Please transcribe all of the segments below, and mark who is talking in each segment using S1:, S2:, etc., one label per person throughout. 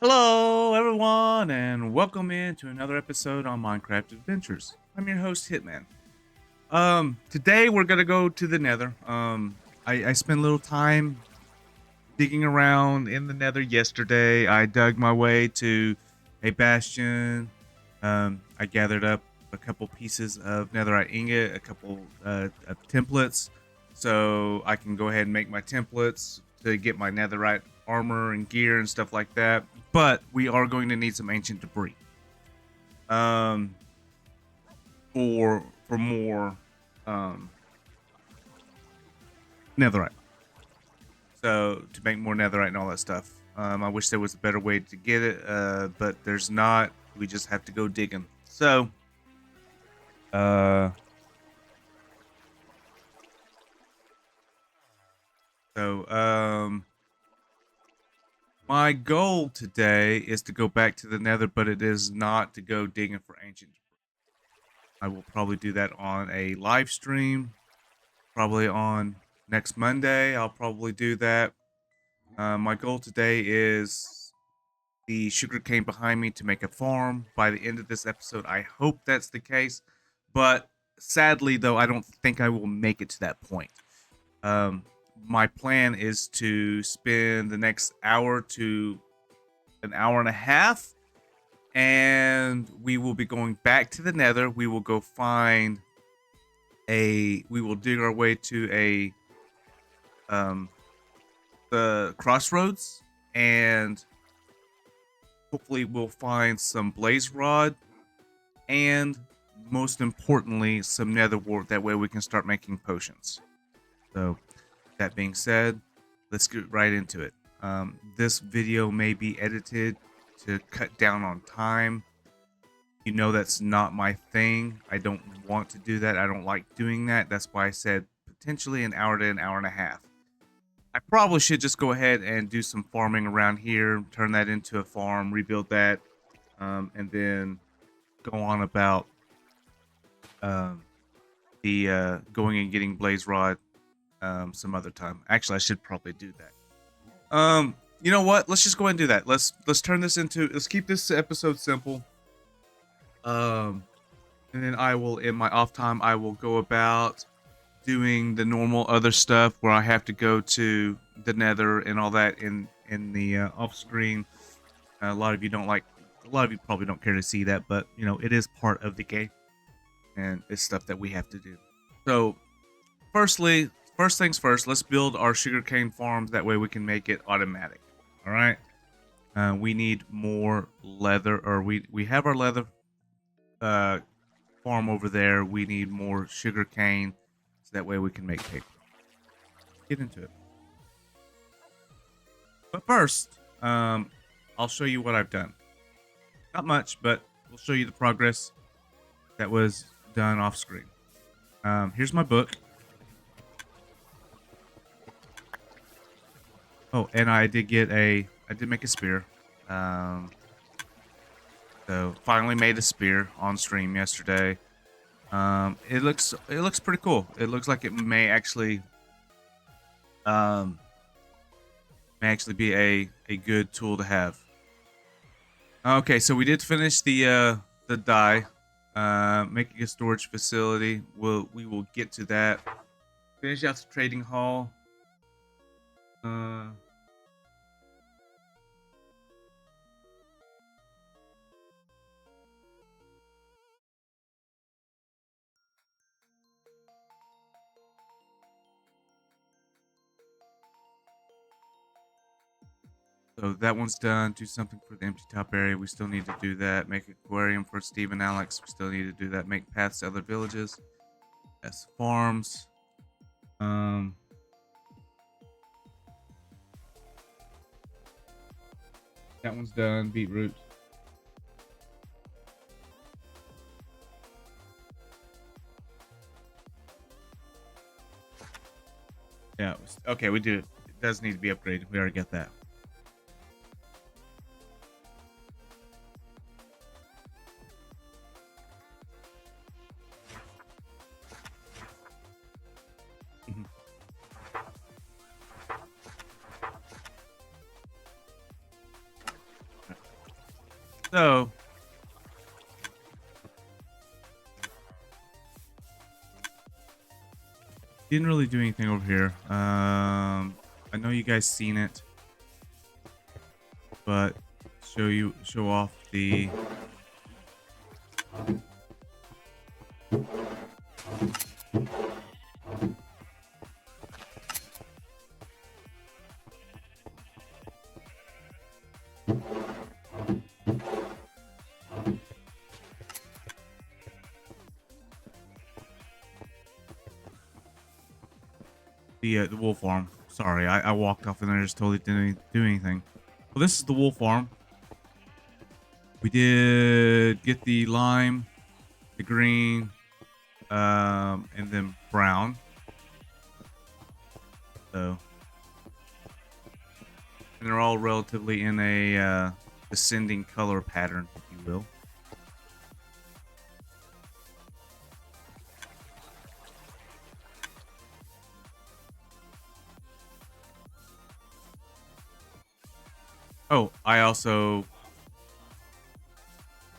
S1: Hello, everyone, and welcome in to another episode on Minecraft Adventures. I'm your host, Hitman. Today we're gonna go to the Nether. I spent a little time digging around in the Nether yesterday. I dug my way to a bastion. I gathered up a couple pieces of netherite ingot, a couple of templates, so I can go ahead and make my templates to get my netherite armor and gear and stuff like that. But we are going to need some ancient debris. Um, for more netherite. So to make more netherite and all that stuff. I wish there was a better way to get it, but there's not. We just have to go digging. Uh, so my goal today is to go back to the Nether, but it is not to go digging for ancient. I will probably do that on a live stream, probably on next Monday. I'll probably do that. My goal today is the sugarcane behind me to make a farm by the end of this episode. I hope that's the case, but sadly, though, I don't think I will make it to that point. Um, my plan is to spend the next hour to an hour and a half, and we will be going back to the Nether. We will go find we will dig our way to um, the crossroads, and hopefully we'll find some blaze rod and most importantly some nether wart. That way we can start making potions. So that being said, let's get right into it. This video may be edited to cut down on time. You know, that's not my thing. I don't want to do that. I don't like doing that. That's why I said potentially an hour to an hour and a half. I probably should just go ahead and do some farming around here, turn that into a farm, rebuild that, and then go on about the going and getting blaze rod some other time. Actually, I should probably do that. You know what? Let's just go ahead and do that. Let's turn this into. Let's keep this episode simple. And then I will, in my off time, I will go about doing the normal other stuff where I have to go to the Nether and all that in the off screen. A lot of you don't like. A lot of you probably don't care to see that, but you know it is part of the game, and it's stuff that we have to do. So, first things first. Let's build our sugarcane farms. That way we can make it automatic. All right. We need more leather, or we have our leather farm over there. We need more sugarcane, so that way we can make paper. Get into it. But first, I'll show you what I've done. Not much, but we'll show you the progress that was done off screen. Here's my book. Oh, and I did make a spear. So finally made a spear on stream yesterday. It looks pretty cool. It looks like it may actually be a good tool to have. Okay, so we did finish the dye, making a storage facility. We will get to that. Finish out the trading hall. So that one's done. Do something for the empty top area. We still need to do that. Make an aquarium for Steve and Alex. We still need to do that. Make paths to other villages. Yes, farms. That one's done. Beetroot. Yeah. Okay, we did it. It does need to be upgraded. We already get that. So, didn't really do anything over here. I know you guys seen it, but show off the the wool farm. Sorry, I walked off and I just totally didn't do anything. Well, this is the wool farm. We did get the lime, the green, and then brown. So, and they're all relatively in a descending color pattern, if you will. Oh, I also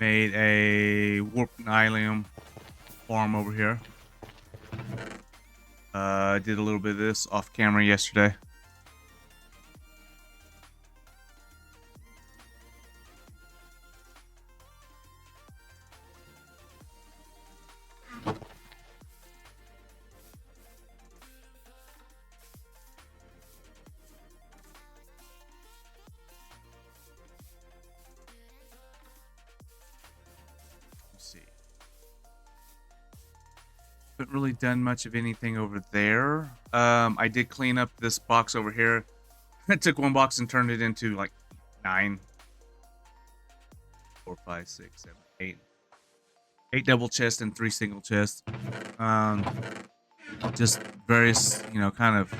S1: made a warp nylium farm over here. I did a little bit of this off camera yesterday. Let's see. Haven't really done much of anything over there. I did clean up this box over here. I took one box and turned it into like 9, 4, 5, 6, 7, 8. 8 double chests and 3 single chests. Just various, kind of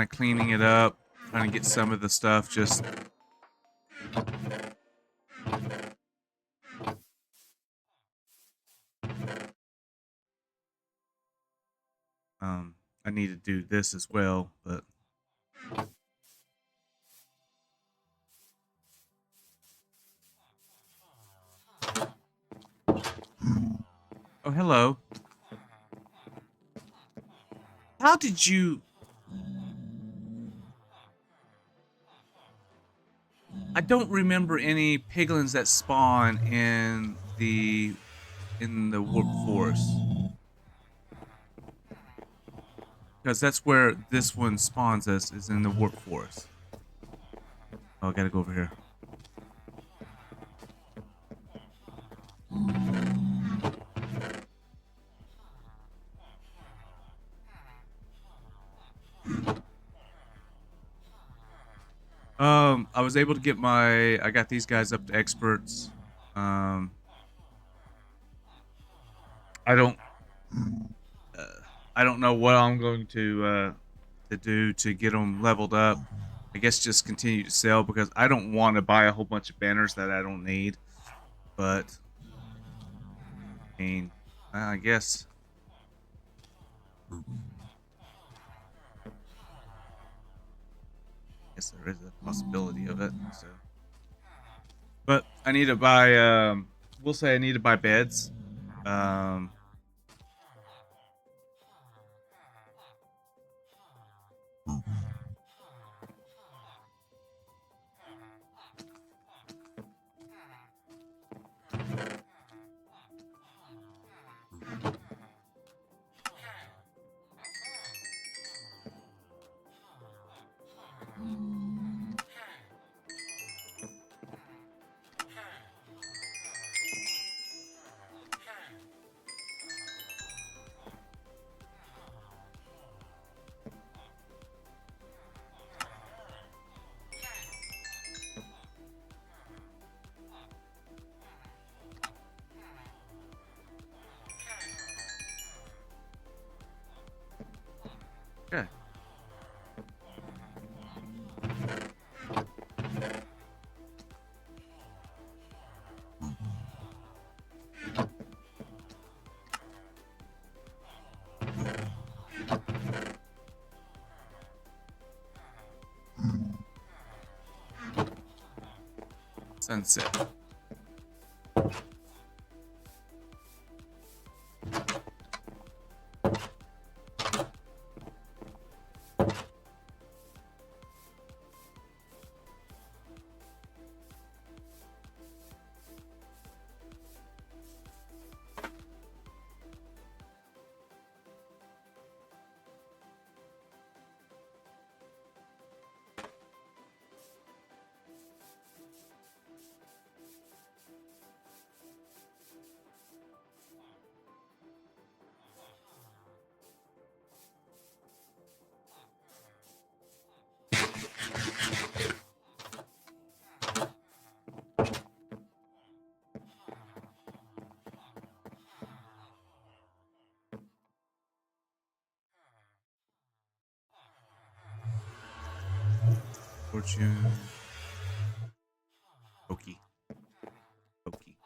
S1: cleaning it up, trying to get some of the stuff just I need to do this as well, but oh, hello. How did you... I don't remember any piglins that spawn in the warp forest. Because that's where this one spawns us, is in the warp forest. Oh, I gotta go over here. I was able to get I got these guys up to experts. I don't, I don't know what I'm going to do to get them leveled up. I guess just continue to sell because I don't want to buy a whole bunch of banners that I don't need. But I mean, I guess. Guess there is a possibility of it. So, but I need to buy. We'll say I need to buy beds. Sunset. Fortune. Pokey. Pokey.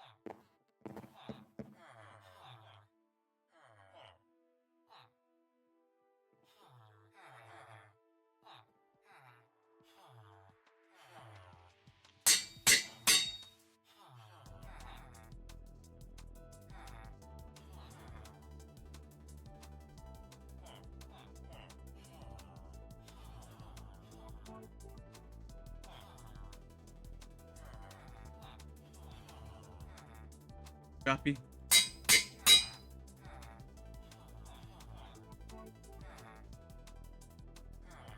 S1: Copy.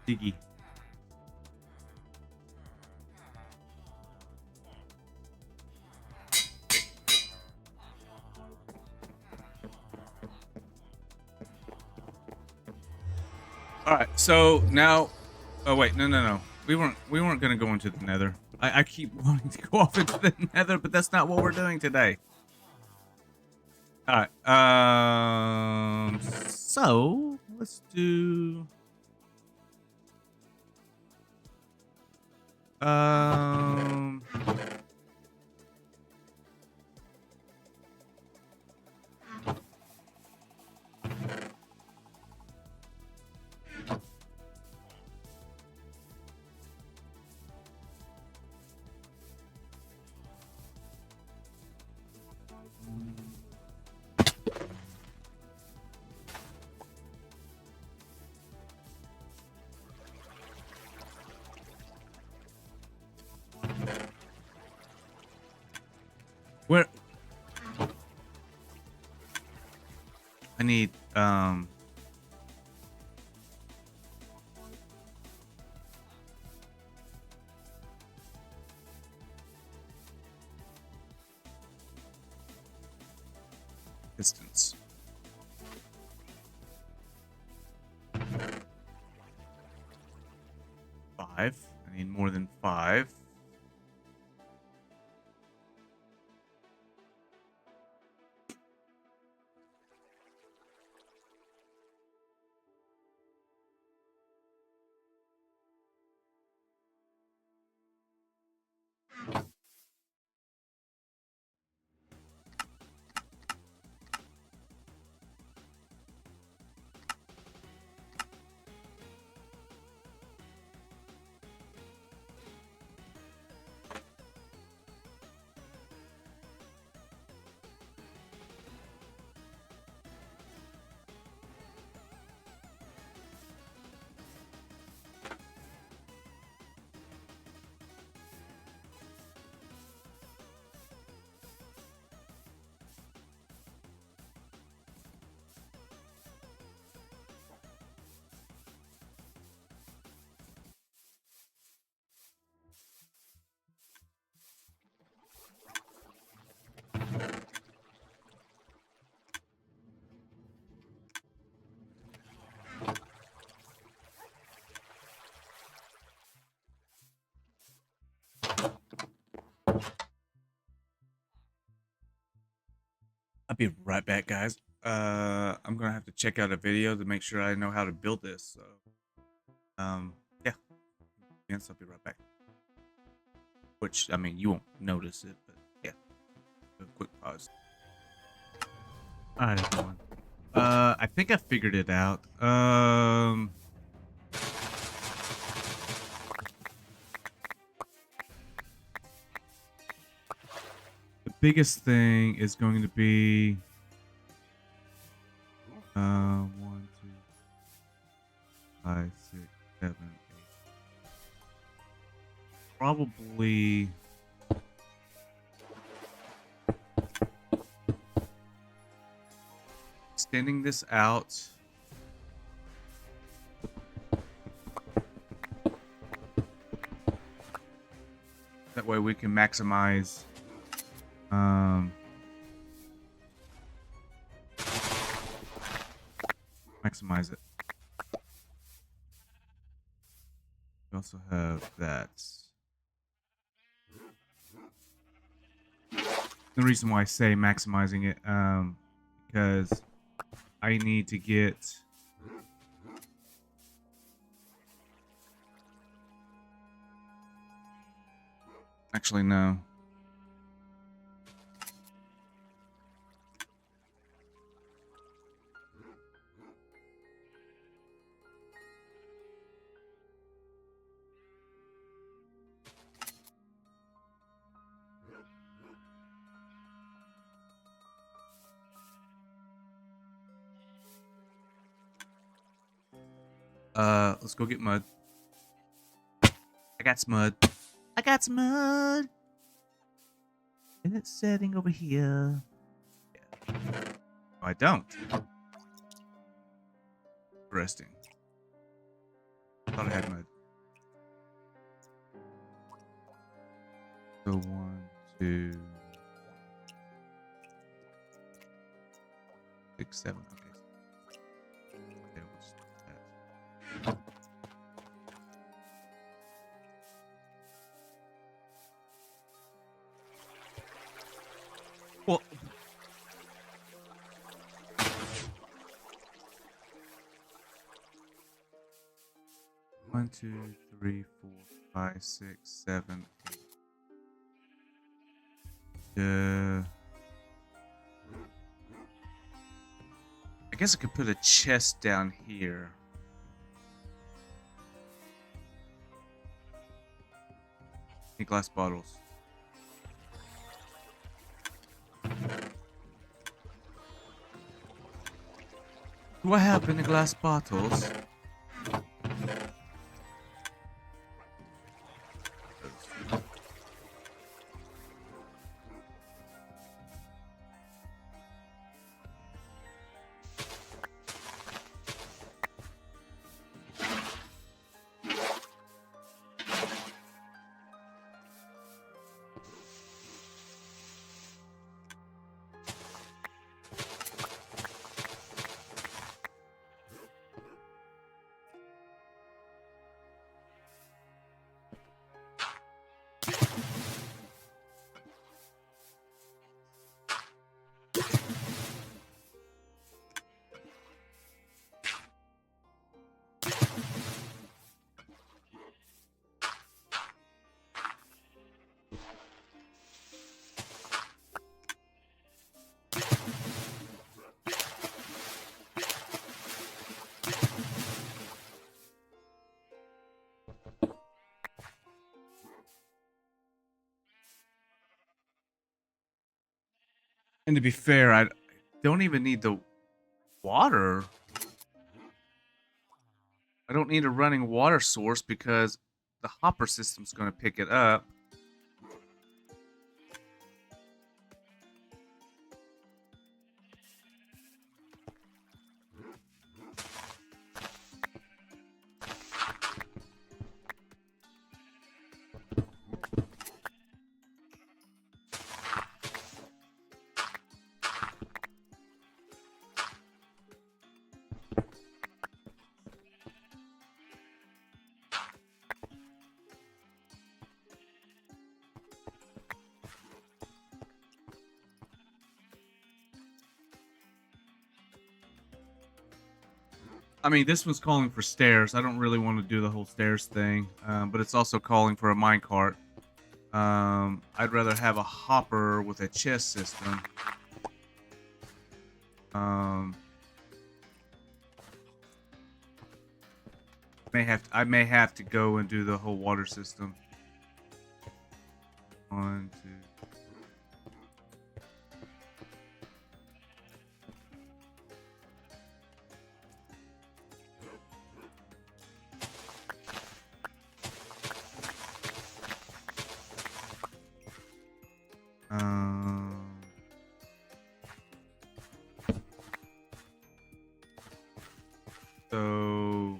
S1: Diggy. All right, so now, oh wait, no. We weren't gonna go into the Nether. I keep wanting to go off into the Nether, but that's not what we're doing today. All right, so let's do, um, where I need, distance. Five. I need more than 5. I'll be right back, guys. I'm gonna have to check out a video to make sure I know how to build this. So, yeah. Yes, I'll be right back. Which, I mean, you won't notice it, but yeah. A quick pause. All right, everyone. I think I figured it out. biggest thing is going to be 1, 2, 5, 6, 7, 8. Probably extending this out. That way we can maximize maximize it. We also have that. The reason why I say maximizing it, because I need to get actually no. Let's go get mud. I got some mud. I got some mud. And it's sitting over here. Yeah. No, I don't. Interesting. Thought I had mud. So 1, 2, 6, 7. Okay. Okay, we'll just do that. Well, 1, 2, 3, 4, 5, 6, 7, 8. I guess I could put a chest down here. Any glass bottles? Do I have any glass bottles? And to be fair, I don't even need the water. I don't need a running water source because the hopper system's going to pick it up. I mean, this one's calling for stairs. I don't really want to do the whole stairs thing, but it's also calling for a minecart. I'd rather have a hopper with a chest system. I may have to go and do the whole water system. 1, 2. Um, so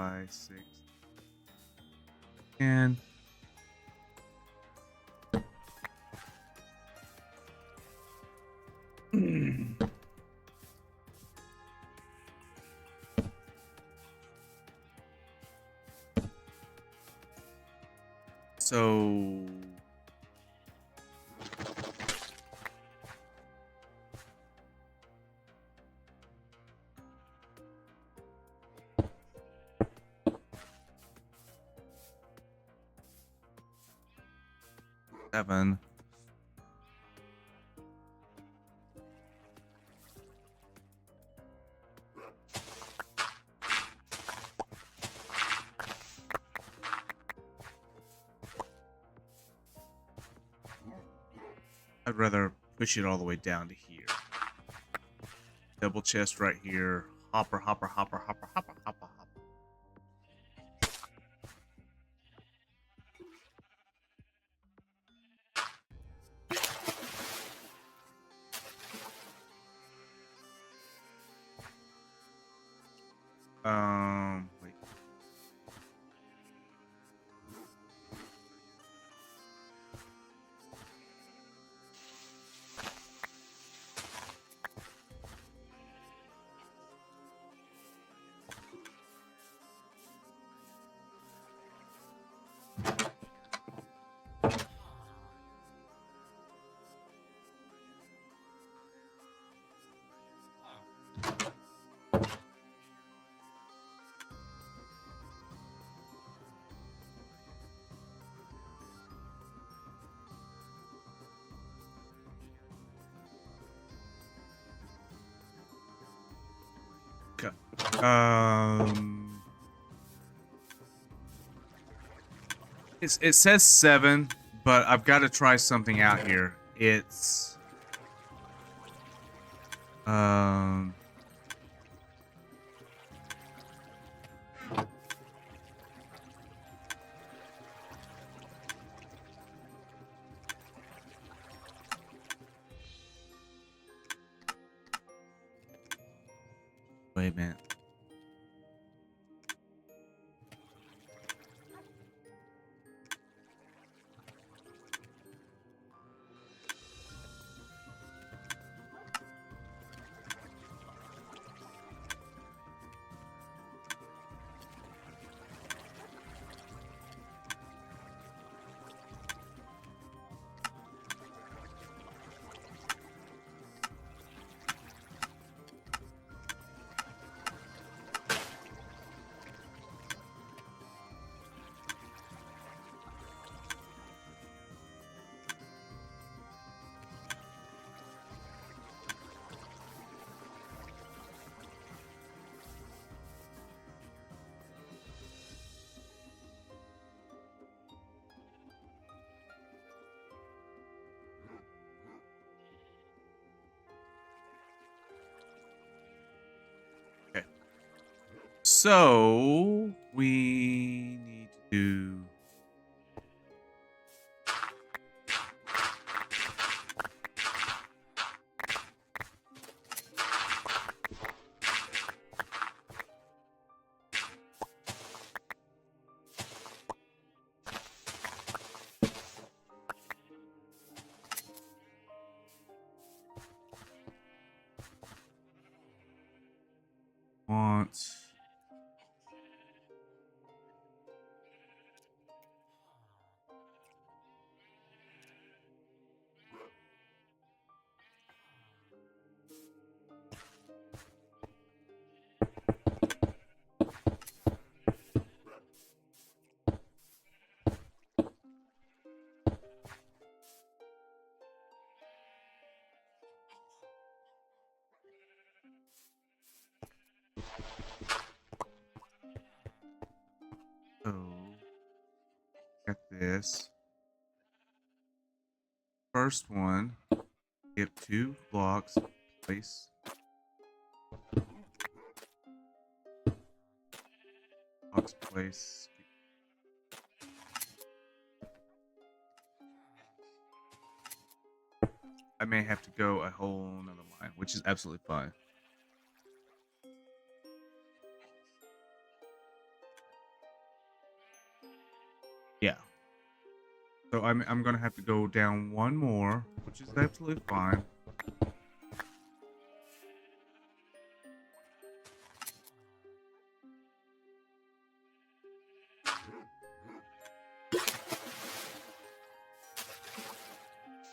S1: 5, 6, and so 7. I'd rather push it all the way down to here. Double chest right here. Hopper, hopper, hopper, hopper, hopper, hopper, hopper. Wait. Okay. It says 7, but I've got to try something out here. It's um wait a minute. Okay. So we need to do want this. First one, get 2 blocks, place. Blocks, place. I may have to go a whole nother line, which is absolutely fine. Yeah. So I'm gonna have to go down one more, which is absolutely fine.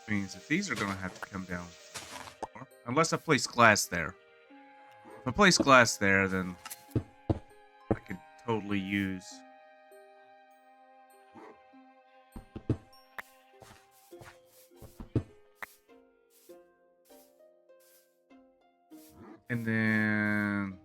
S1: Means that these are gonna have to come down more, unless I place glass there. If I place glass there, then I could totally use. And then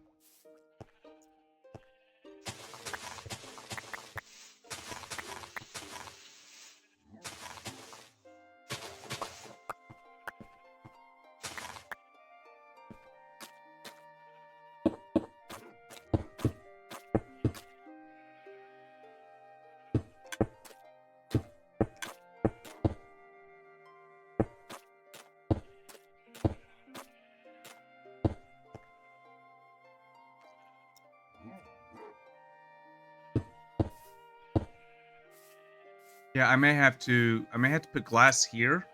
S1: yeah, I may have to put glass here.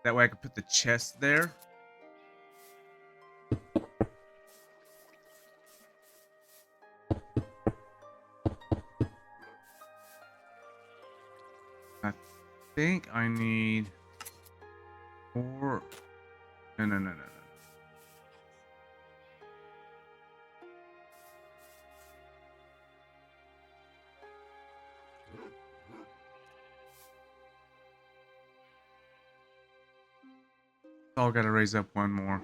S1: That way I can put the chest there. I think I need more. No. I'll gotta raise up one more.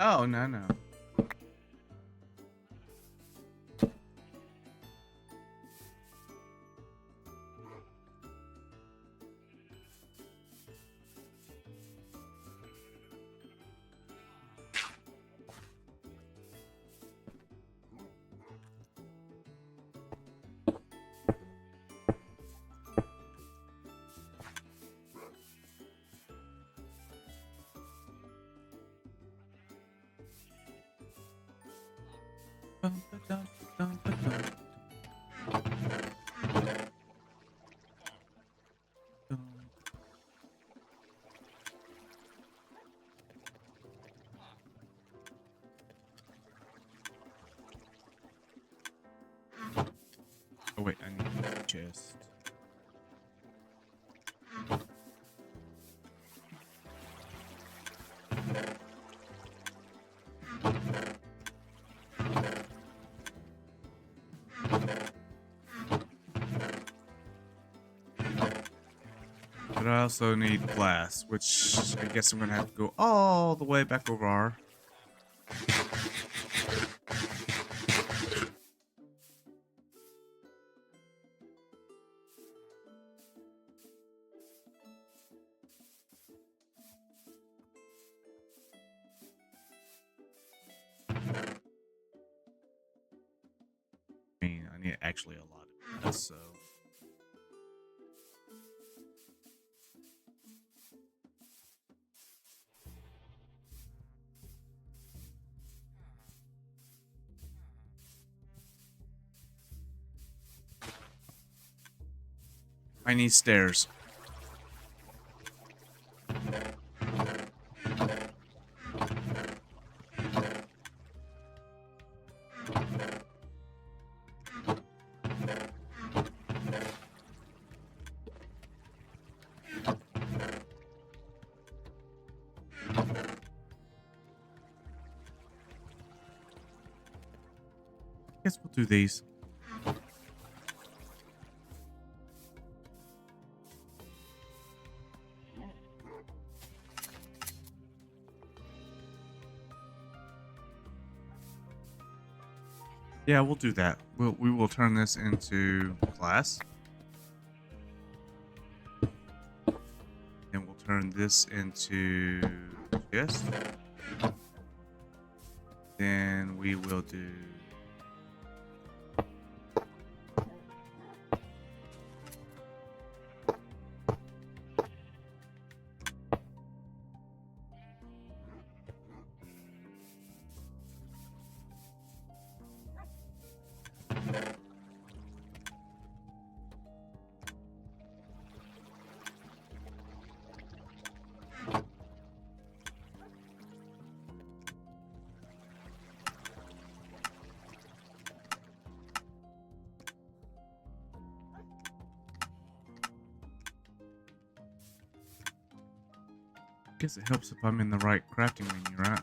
S1: Oh, no. Oh wait, I need the chest. But I also need glass, which I guess I'm gonna have to go all the way back over. mean, actually a lot of it. So. I need stairs. Guess we'll do these. Yeah, we'll do that. We will turn this into class. And we'll turn this into chest. Then we will do guess it helps if I'm in the right crafting menu, right?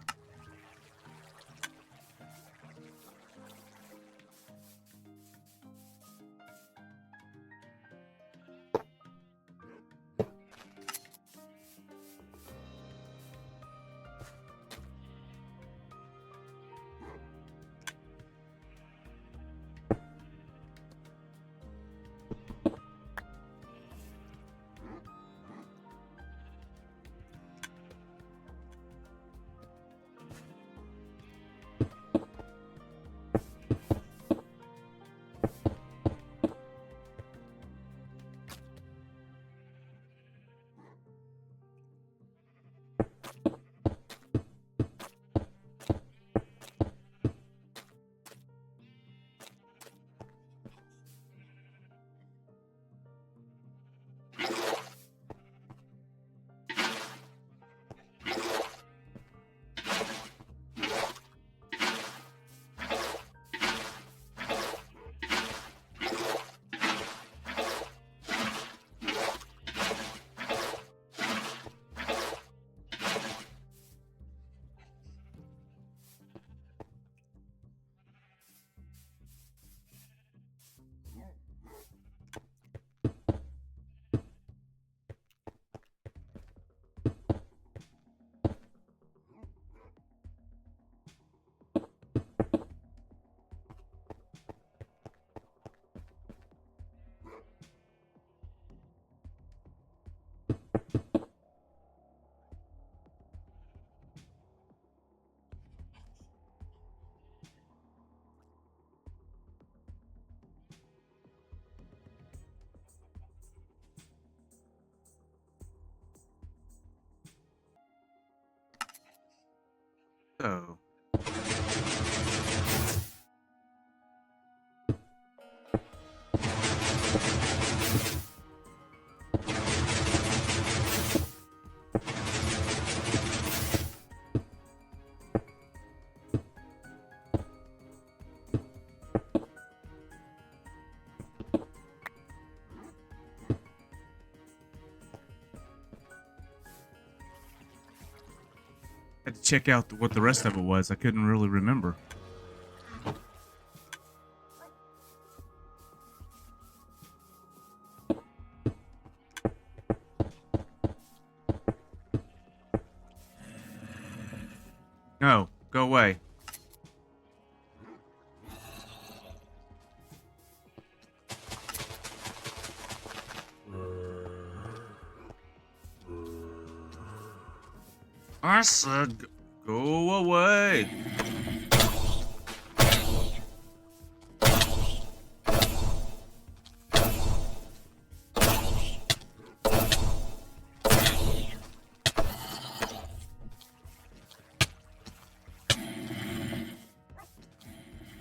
S1: So. Had to check out what the rest of it was. I couldn't really remember. No, go away. I said, go away.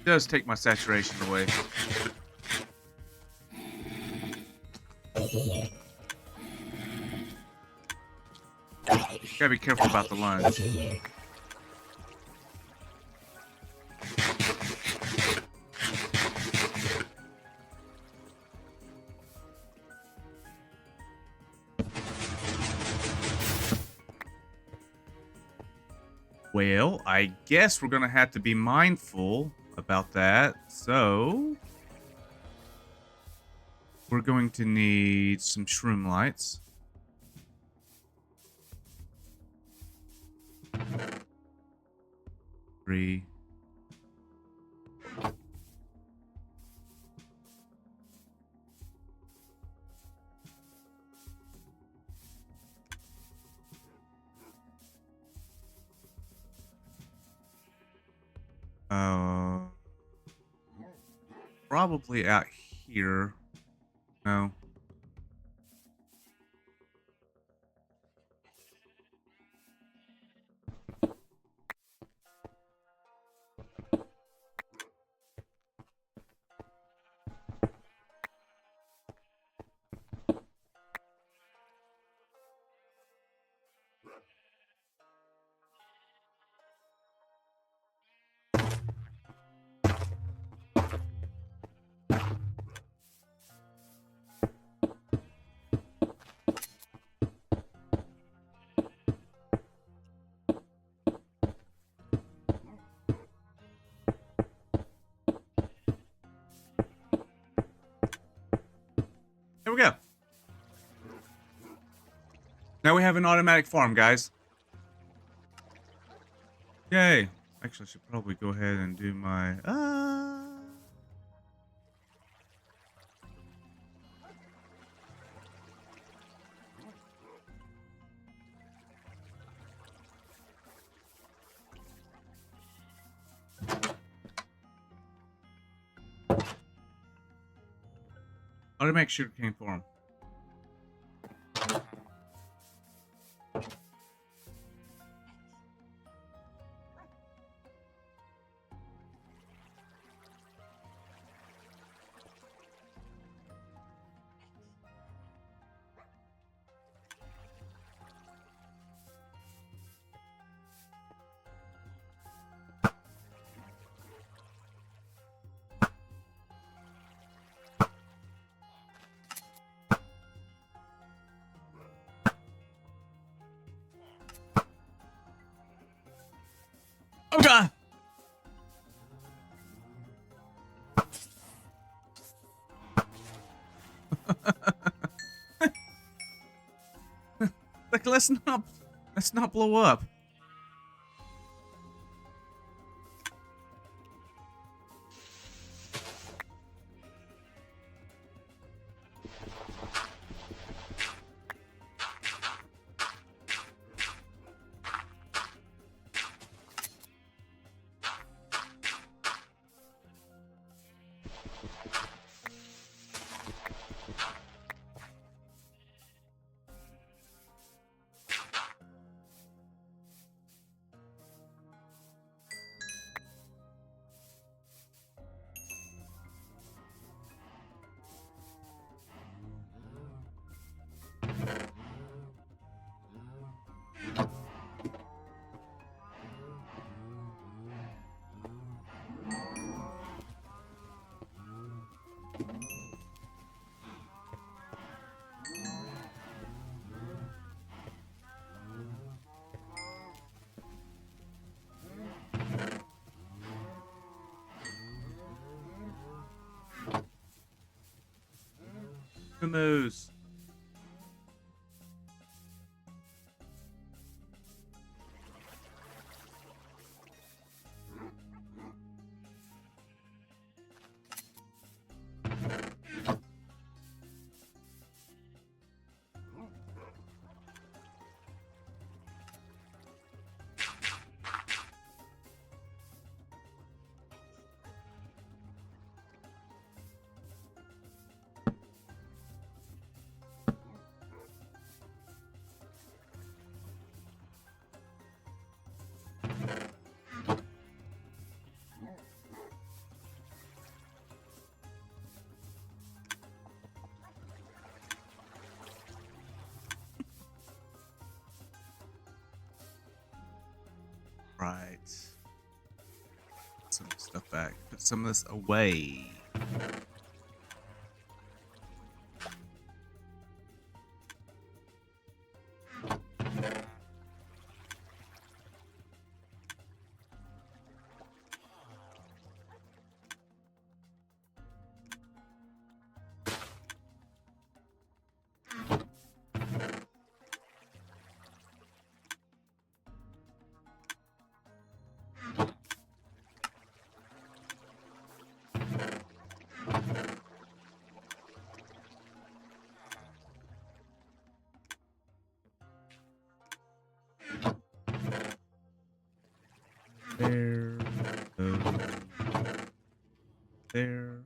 S1: does take my saturation away. Gotta be careful about the lunge. Well, I guess we're gonna have to be mindful about that. So we're going to need some shroom lights. Three. Probably out here. No. There we go. Now we have an automatic farm, guys. Yay. Actually, I should probably go ahead and do my... Automatic sugarcane farm. Oh god! Like, let's not blow up. The moose. right. Put some stuff back. Put some of this away. There. There.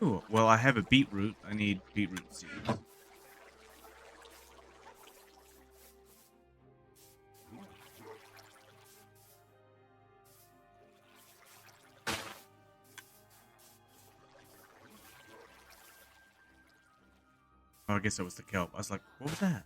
S1: Ooh, well, I have a beetroot. I need beetroot seeds. Oh, I guess that was the kelp. I was like, what was that?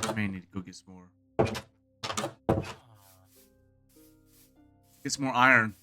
S1: I may need to go get some more. Get some more iron.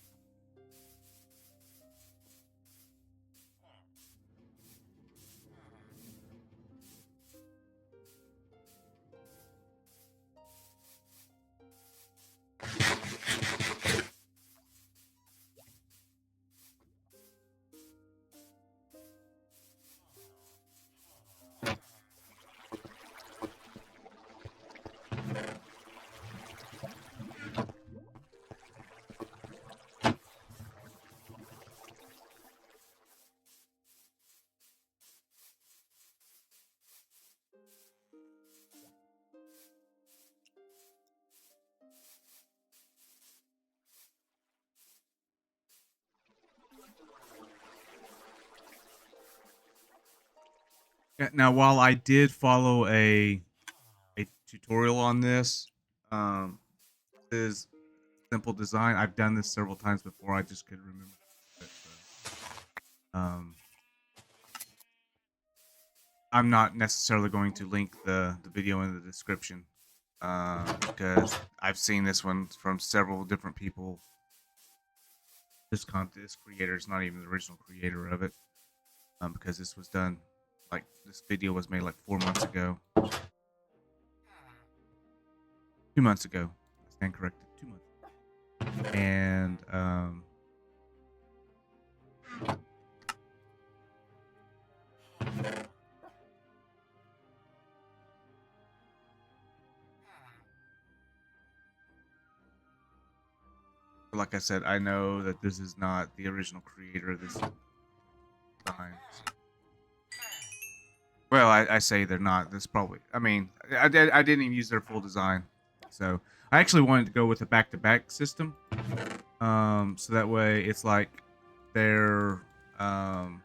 S1: Yeah, now, while I did follow a tutorial on this, is simple design. I've done this several times before. I just couldn't remember it, so, I'm not necessarily going to link the video in the description because I've seen this one from several different people. This creator is not even the original creator of it, because this was done, like, this video was made like 4 months ago. 2 months ago. I stand corrected. 2 months. And like I said, I know that this is not the original creator of this design. Well, I say they're not. This probably. I mean, I didn't even use their full design, so I actually wanted to go with a back-to-back system. So that way it's like they're kind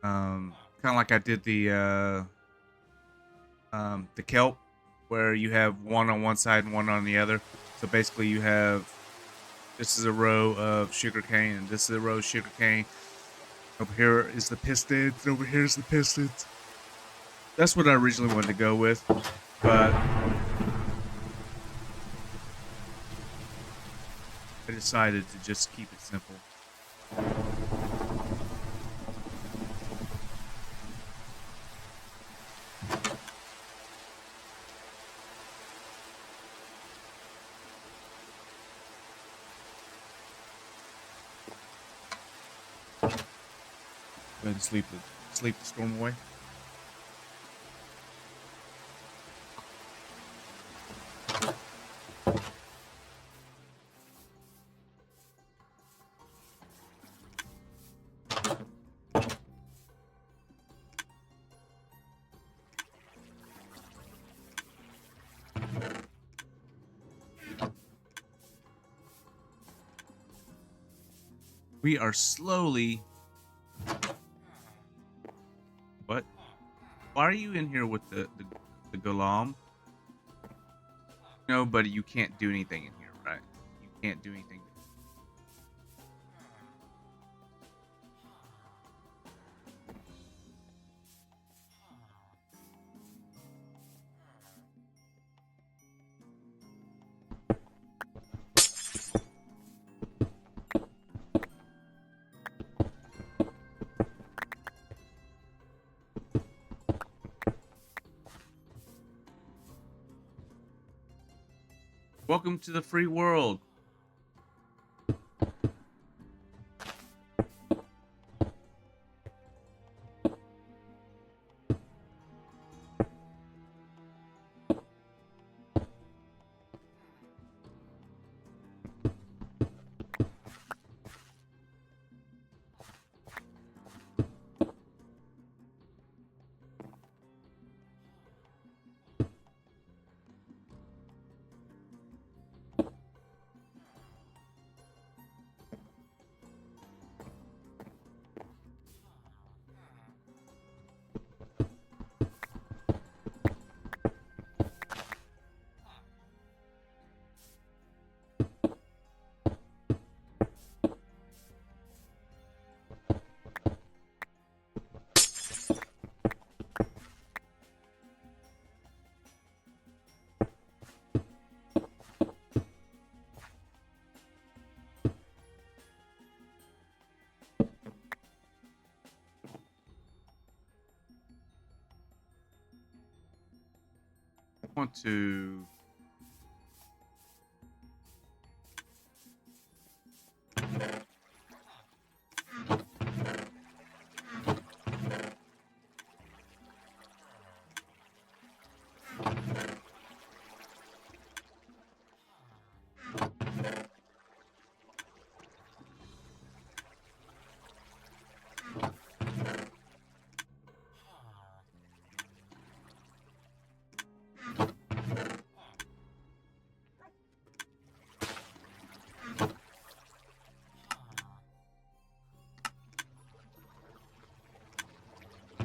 S1: of like I did the kelp, where you have one on one side and one on the other. So basically, you have, this is a row of sugarcane, and this is a row of sugarcane. Over here is the pistons. Over here is the pistons. That's what I originally wanted to go with, but I decided to just keep it simple. Go ahead and sleep the storm away. We are slowly... What? Why are you in here with the golem? No, buddy, you can't do anything in here, right? You can't do anything. Welcome to the free world. I want to...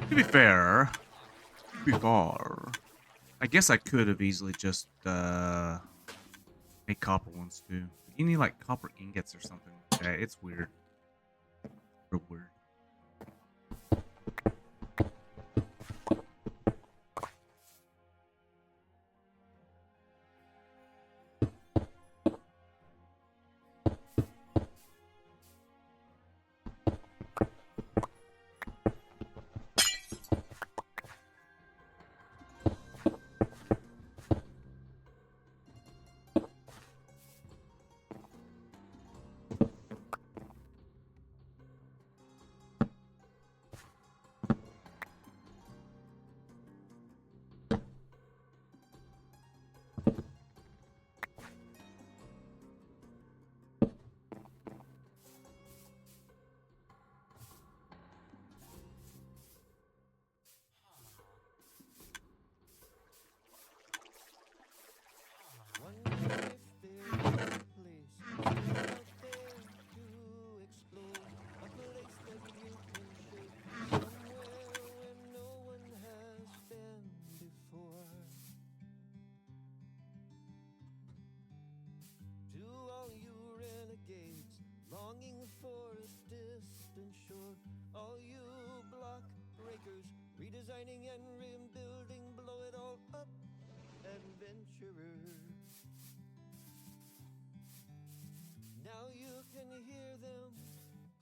S1: To be fair, I guess I could have easily just made copper ones too. You need like copper ingots or something like that. It's weird. Real weird.
S2: redesigning and rebuilding, blow it all up, adventurer. Now you can hear them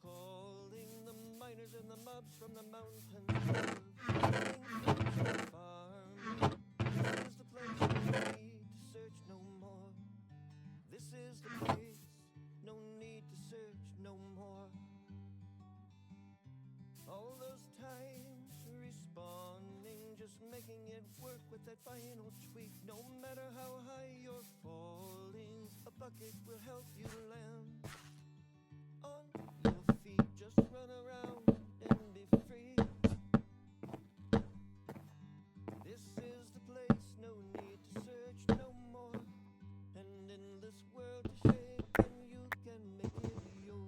S2: calling the miners and the mobs from the mountains above, farm. This is the place you need to search no more. This is the place, no need to search no more. All those times responding, just making it work with that final tweak. No matter how high you're falling, a bucket will help you land on your feet. Just run around and be free. This is the place, no need to search no more. And in this world to shape, and you can make it yours.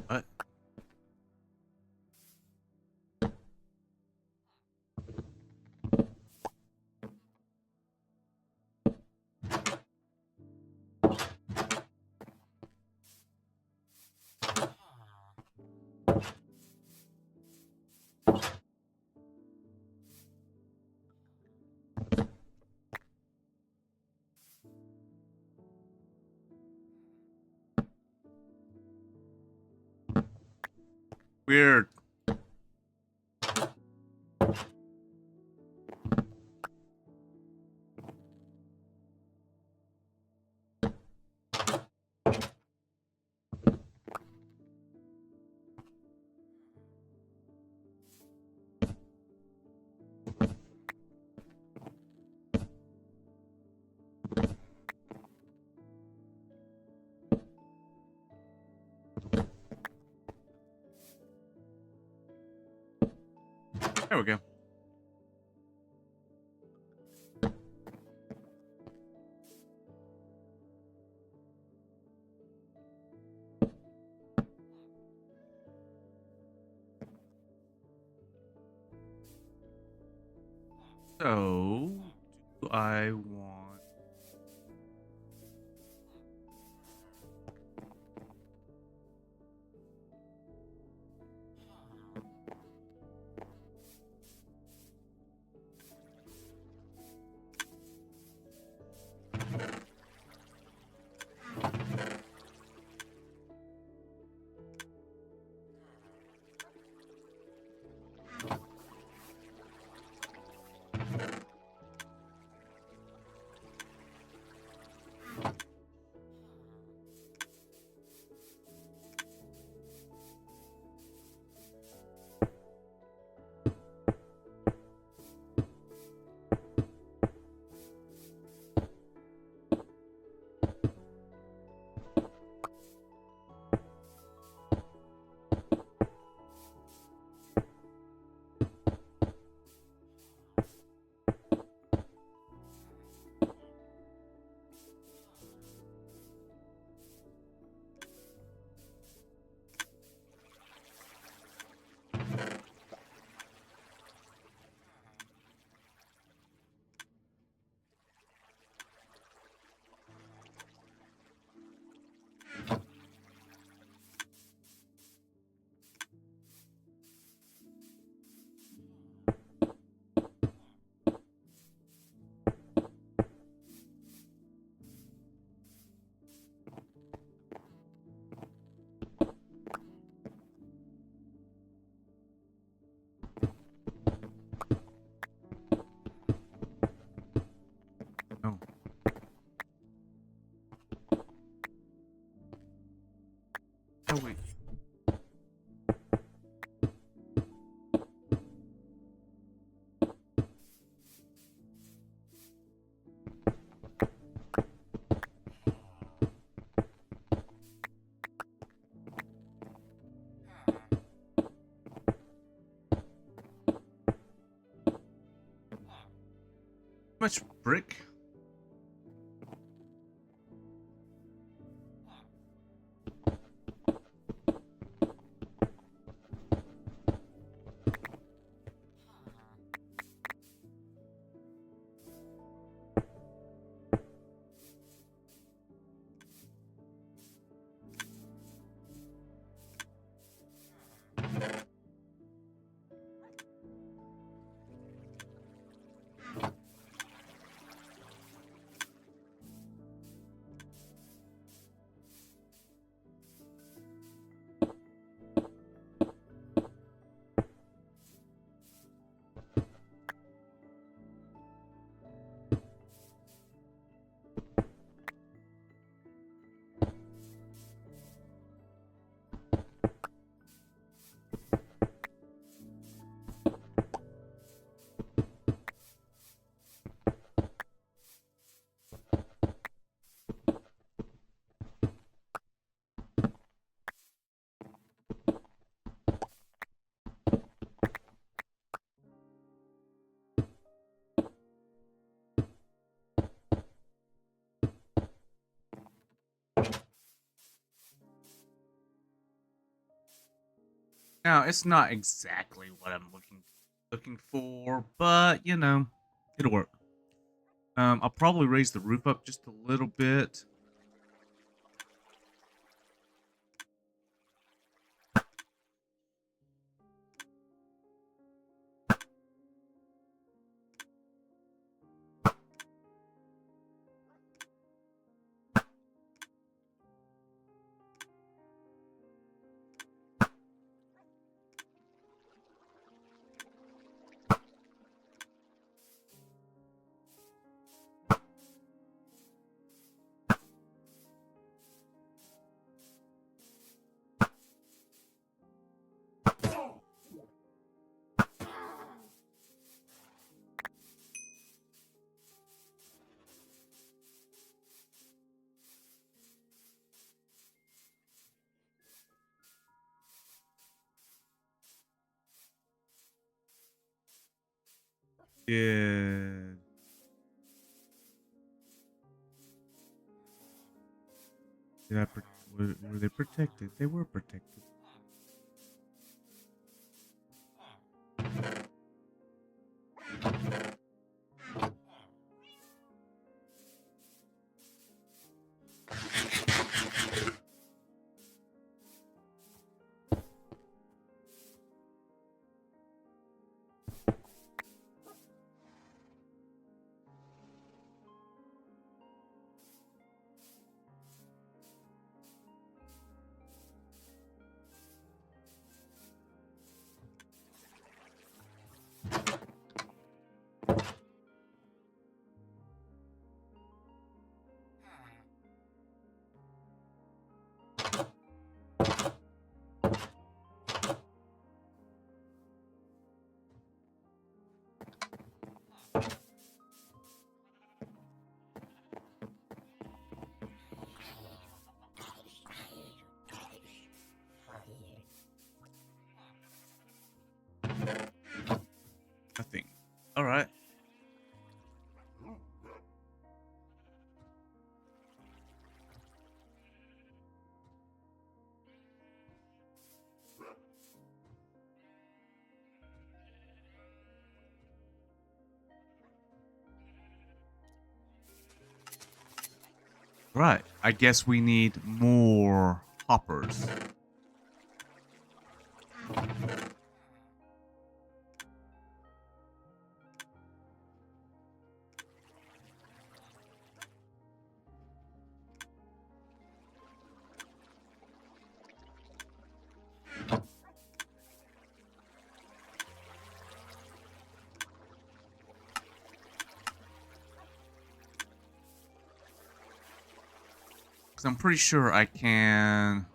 S1: What? Weird. There we go. So, do I want... how we... Much brick? Now, it's not exactly what I'm looking for, but you know, it'll work. I'll probably raise the roof up just a little bit. Yeah. Were they protected? They were protected. I think. All right. Right. I guess we need more hoppers. Because I'm pretty sure I can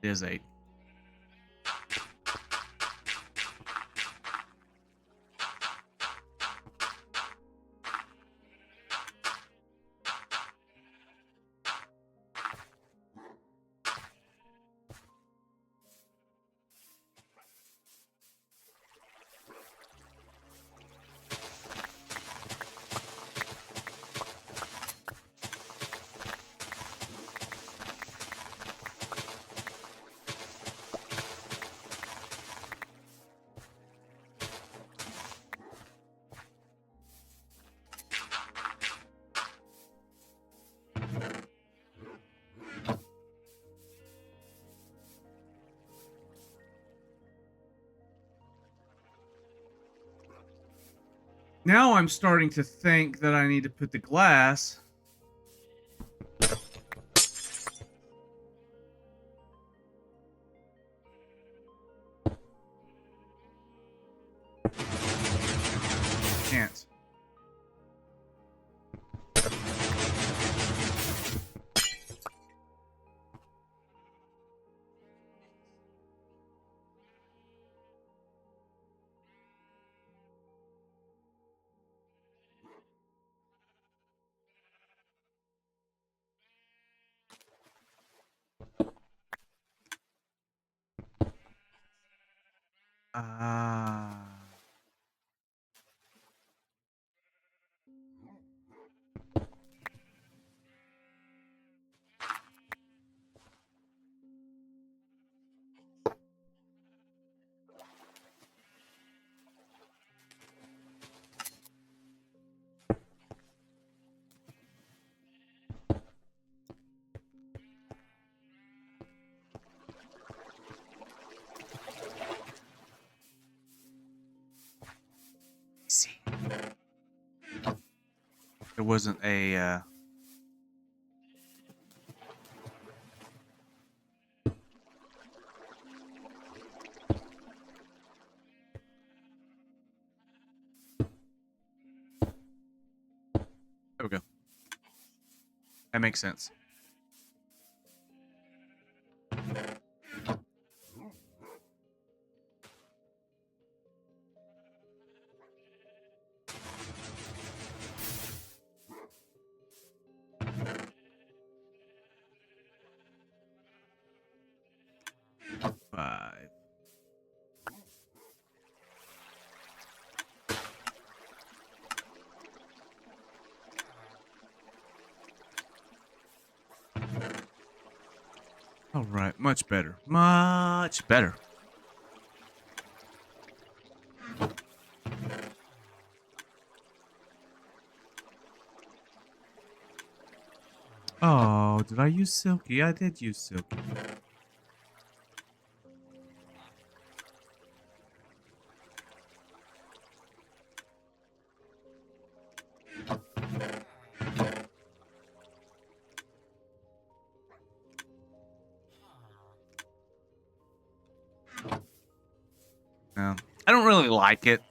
S1: It is 8. Now I'm starting to think that I need to put the glass. Can't. Ah. See. There wasn't a there we go. That makes sense. Five. All right, much better. Much better. Oh, did I use Silky? I did use Silky. No, I don't really like it.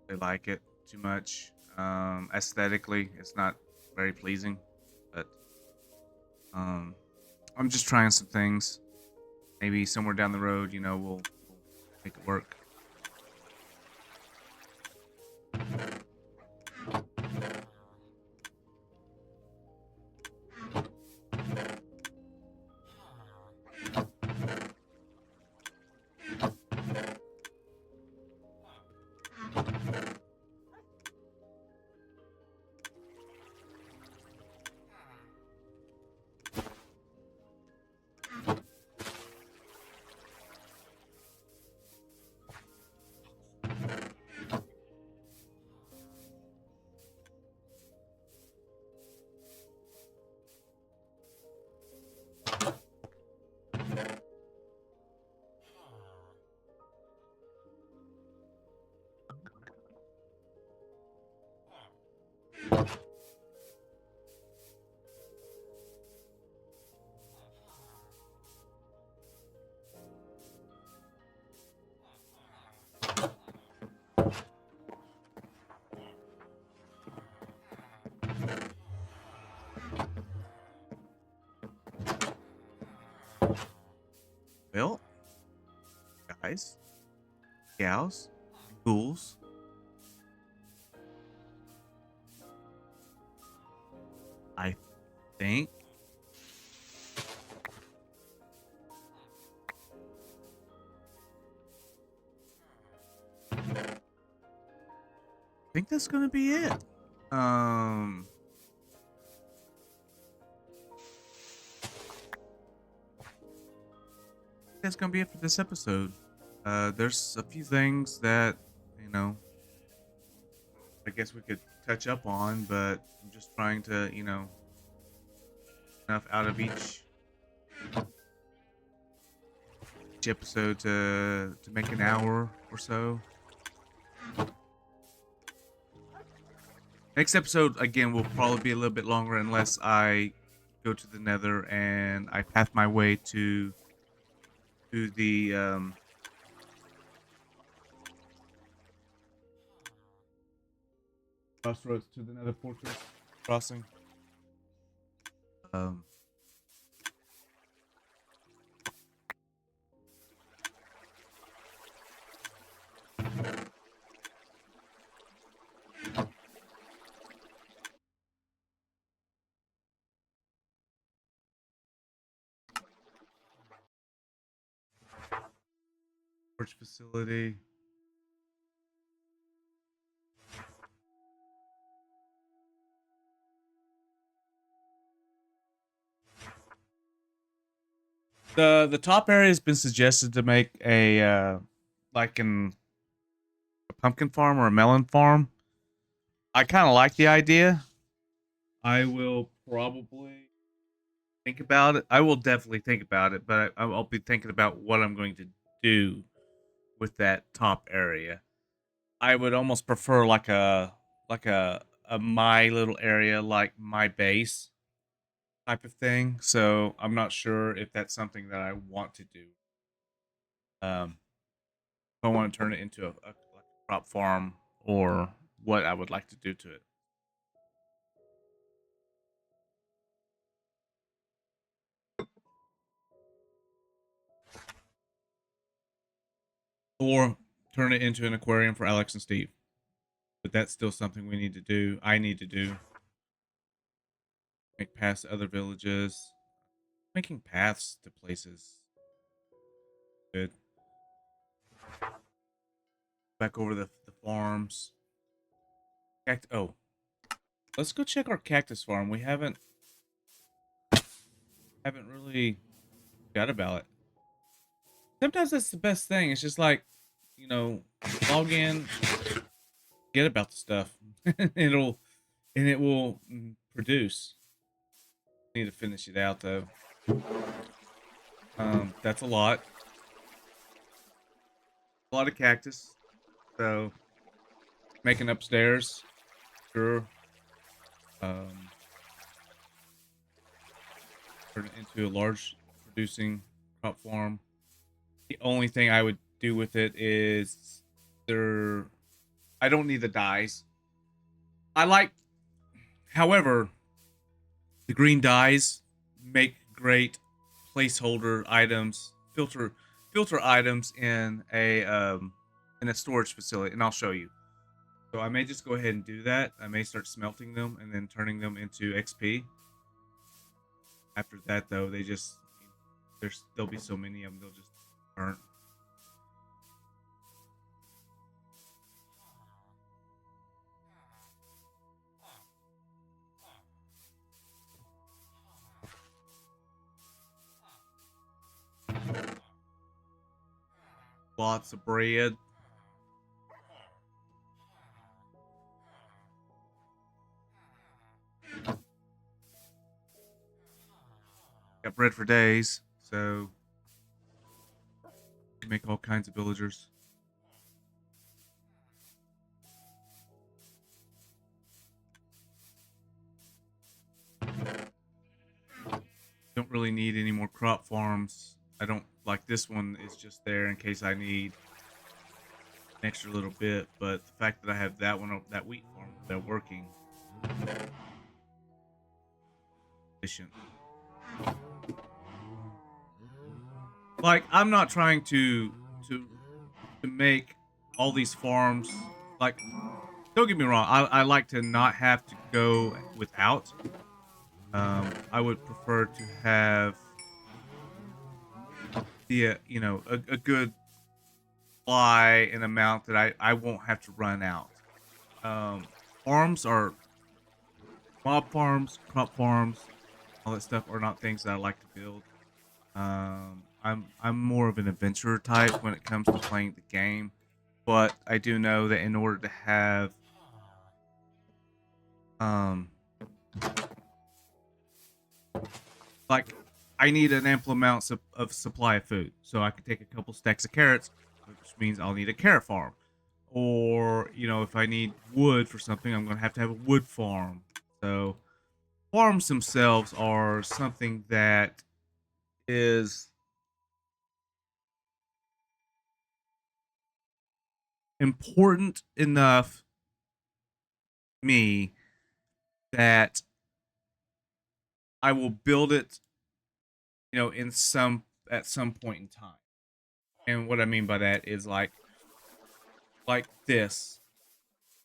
S1: They like it too much. Aesthetically, it's not very pleasing, but I'm just trying some things. Maybe somewhere down the road, you know, we'll make it work. Well, guys, gals, ghouls, I think that's gonna be it. Um, that's gonna be it for this episode. There's a few things that you know I guess we could touch up on, but I'm just trying to enough out of each episode to make an hour or so. Next episode again will probably be a little bit longer unless I go to the Nether and I path my way to the crossroads to the Nether fortress crossing. Um, Storage facility. The top area has been suggested to make a like a pumpkin farm or a melon farm. I kind of like the idea. I will probably think about it. I will definitely think about it, but I'll be thinking about what I'm going to do with that top area. I would almost prefer like a my little area, like my base type of thing. So I'm not sure if that's something that I want to do. If I want to turn it into like a crop farm or what I would like to do to it. Or turn it into an aquarium for Alex and Steve. But that's still something we need to do. I need to do. Make paths to other villages. Making paths to places. Good. Back over the farms. Oh, let's go check our cactus farm. We haven't really got about it. Sometimes that's the best thing. It's just like, you know, log in, get about the stuff. It'll and it will produce. Need to finish it out though. That's a lot. A lot of cactus. So making upstairs, sure. Um, turn it into a large producing crop farm. The only thing I would do with it is there. I don't need the dyes. I like, however, the green dyes make great placeholder items, filter items in a storage facility, and I'll show you. So I may just go ahead and do that. I may start smelting them and then turning them into XP. After that, though, there'll be so many of them they'll just burn. Lots of bread. Got bread for days, so you make all kinds of villagers. Don't really need any more crop farms. I don't like this one is just there in case I need an extra little bit, but the fact that I have that one, that wheat farm, they're working efficient. like I'm not trying to to make all these farms like don't get me wrong, I like to not have to go without. I would prefer to have the a good supply and amount that I won't have to run out. Um, farms are mob farms, crop farms, all that stuff are not things that I like to build. I'm more of an adventurer type when it comes to playing the game, but I do know that in order to have um like I need an ample amount of supply of food, so I can take a couple stacks of carrots, which means I'll need a carrot farm. Or if I need wood for something, I'm gonna have to have a wood farm. So farms themselves are something that is important enough to me that I will build it, in some at some point in time. And what I mean by that is like this.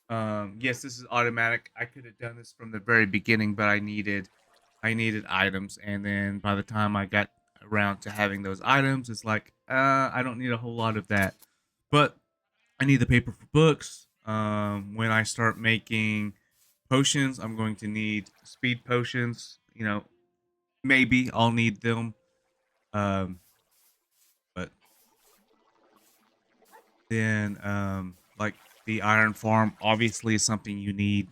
S1: Yes, this is automatic. I could have done this from the very beginning, but I needed items, and then by the time I got around to having those items, it's like I don't need a whole lot of that. But I need the paper for books. When I start making potions, I'm going to need speed potions. Maybe I'll need them. But then like the iron farm obviously is something you need,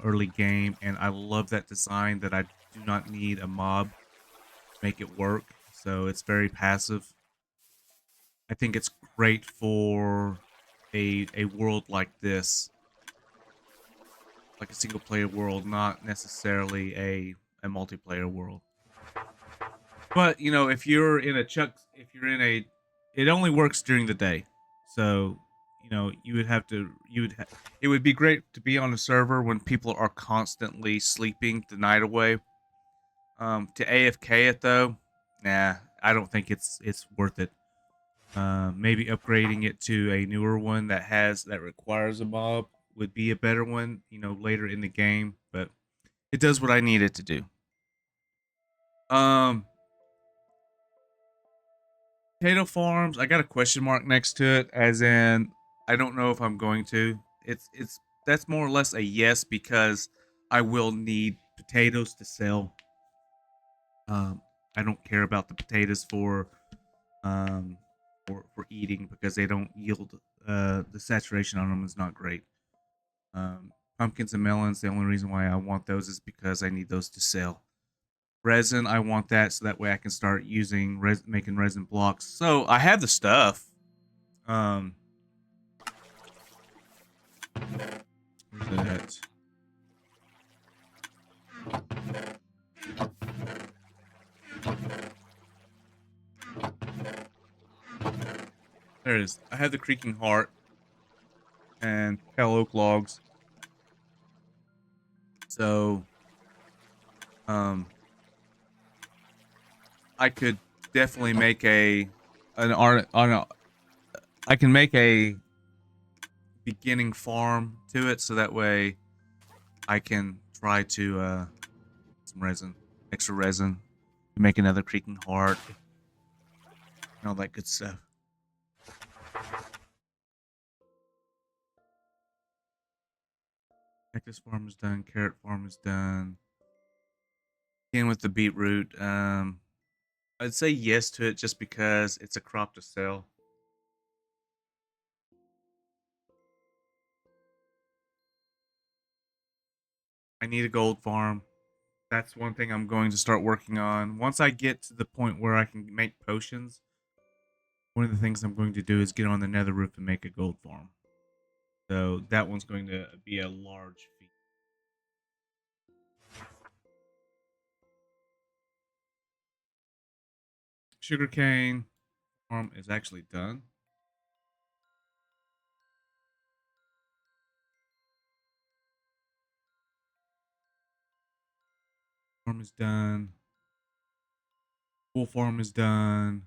S1: early game, and I love that design that I do not need a mob to make it work. So it's very passive. I think it's great for a world like this, like a single player world, not necessarily a multiplayer world. But if you're in a chuck, if you're in a, it only works during the day. So you would have to, it would be great to be on a server when people are constantly sleeping the night away. To AFK it though, nah, I don't think it's worth it. Maybe upgrading it to a newer one that requires a mob would be a better one, later in the game. But it does what I need it to do. Um, Potato farms, I got a question mark next to it, as in I don't know if I'm going to. It's That's more or less a yes because I will need potatoes to sell. Um, I don't care about the potatoes um for eating because they don't yield. The saturation on them is not great. Pumpkins and melons, the only reason why I want those is because I need those to sell. Resin, I want that so that way I can start using making resin blocks. So I have the stuff. Um, where's it at? There it is. I have the creaking heart and pale oak logs. So um, I could definitely make an art on a, I can make a beginning farm to it so that way I can try to some resin, extra resin, to make another creaking heart and all that good stuff. Cactus farm is done. Carrot farm is done. Again with the beetroot, I'd say yes to it just because it's a crop to sell. I need a gold farm. That's one thing I'm going to start working on. Once I get to the point where I can make potions, one of the things I'm going to do is get on the nether roof and make a gold farm. So that one's going to be a large feat. Sugarcane farm is actually done. Farm is done. Wool farm is done.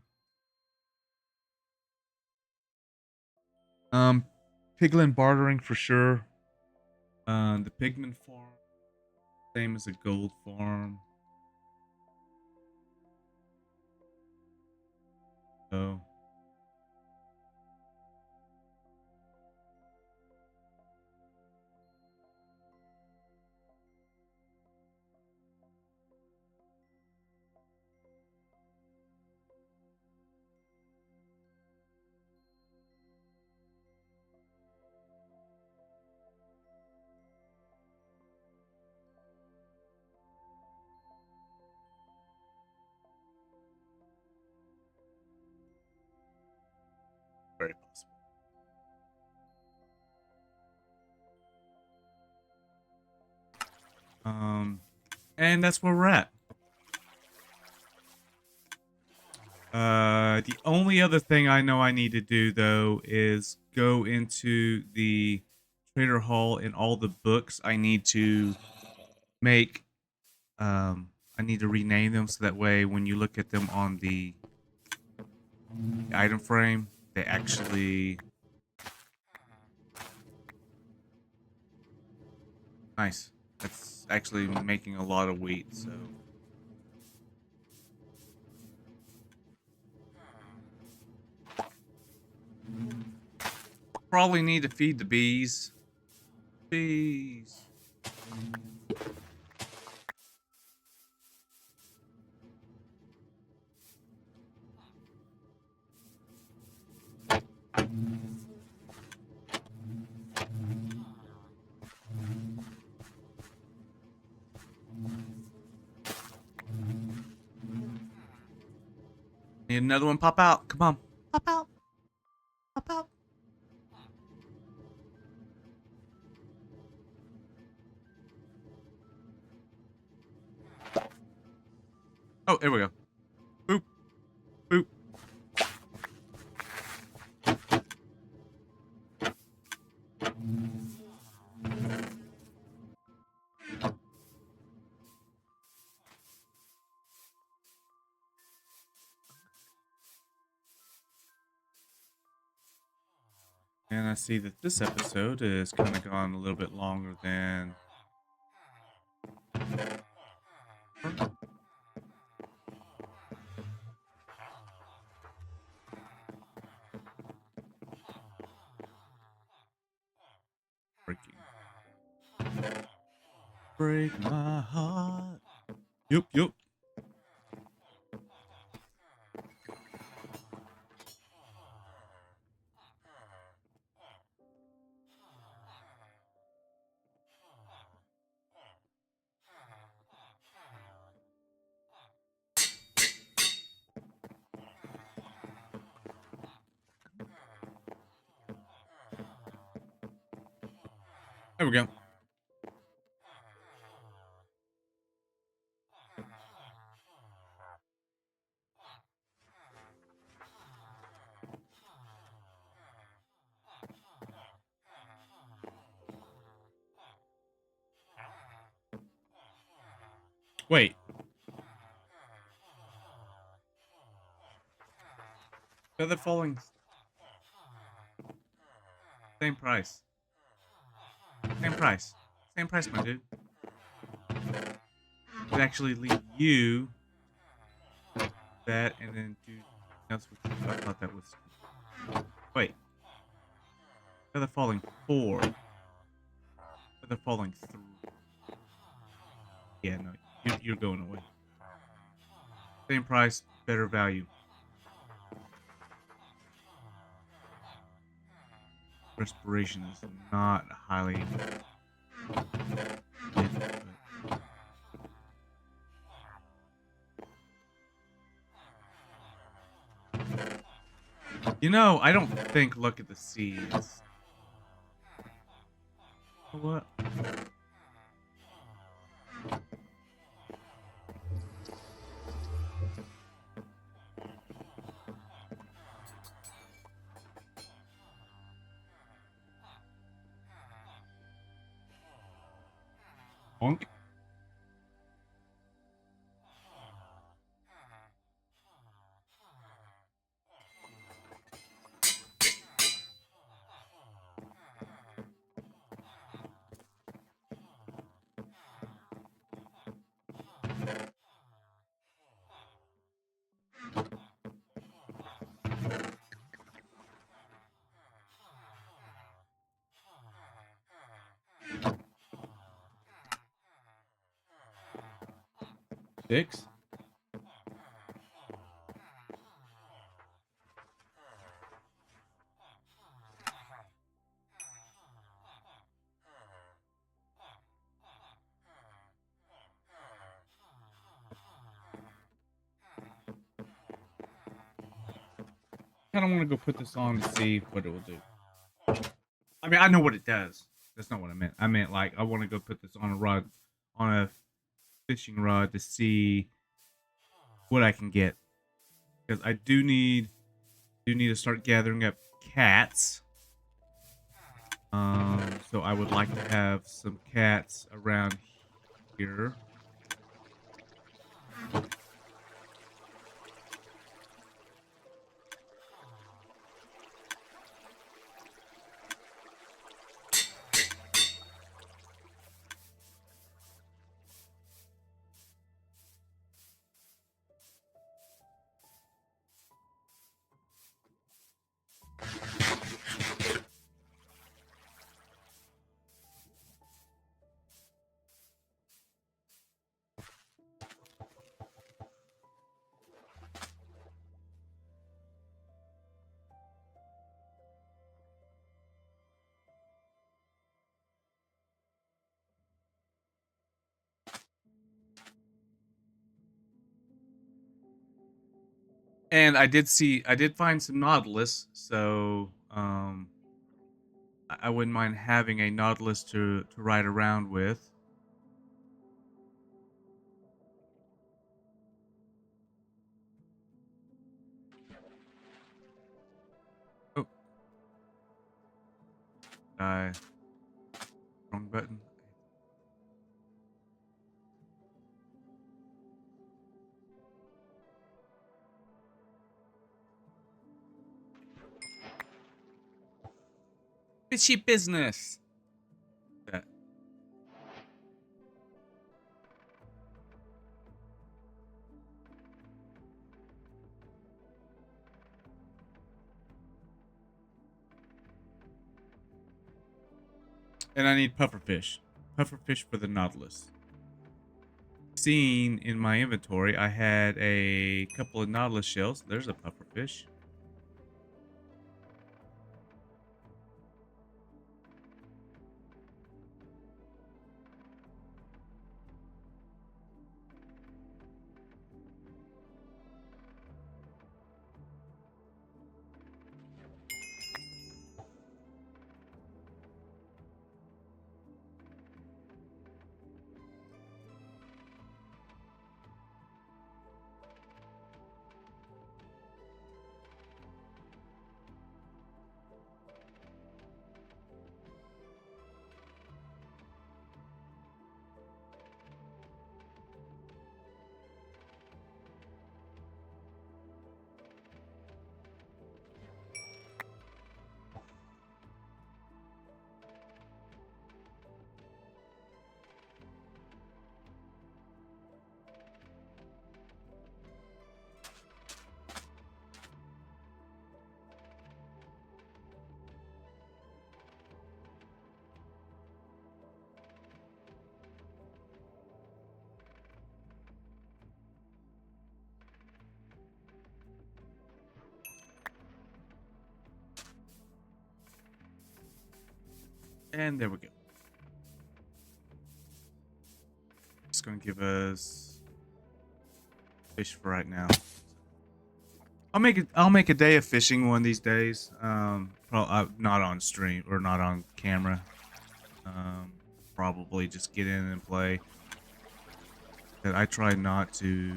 S1: Um, Piglin bartering for sure. The pigment farm, same as a gold farm. So very possible. And that's where we're at. The only other thing I know I need to do though is go into the trader hall and all the books I need to make. I need to rename them so that way when you look at them on the item frame, they actually nice. That's actually making a lot of wheat, so probably need to feed the bees. Bees. Need another one pop out. Come on. Pop out. Pop out. Oh, here we go. Boop. Boop. And I see that this episode is kind of gone a little bit longer than. Breaking. Break my heart. Yup, yup. There we go. Wait. Feather falling. Same price. Same price. Same price, my dude. Could actually leave you that and then do something else with you. I thought that was. Wait. Feather falling 4. Feather falling 3. Yeah, no. You're going away. Same price, better value. Respiration is not highly. You know, I don't think look at the seeds. What? Bonk. 6. Kind of want to go put this on to see what it will do. I mean, I know what it does. That's not what I meant. I meant like I want to go put this on a rod, on a fishing rod to see what I can get, because I do need to start gathering up cats. So I would like to have some cats around here. And I did find some nautilus, so I wouldn't mind having a nautilus to ride around with. Oh, wrong button. Fishy business. That. And I need pufferfish. Pufferfish for the nautilus. Seen in my inventory, I had a couple of nautilus shells. There's a pufferfish. And there we go. It's going to give us fish for right now. I'll make a day of fishing one of these days. Not on stream or not on camera. Probably just get in and play. And I try not to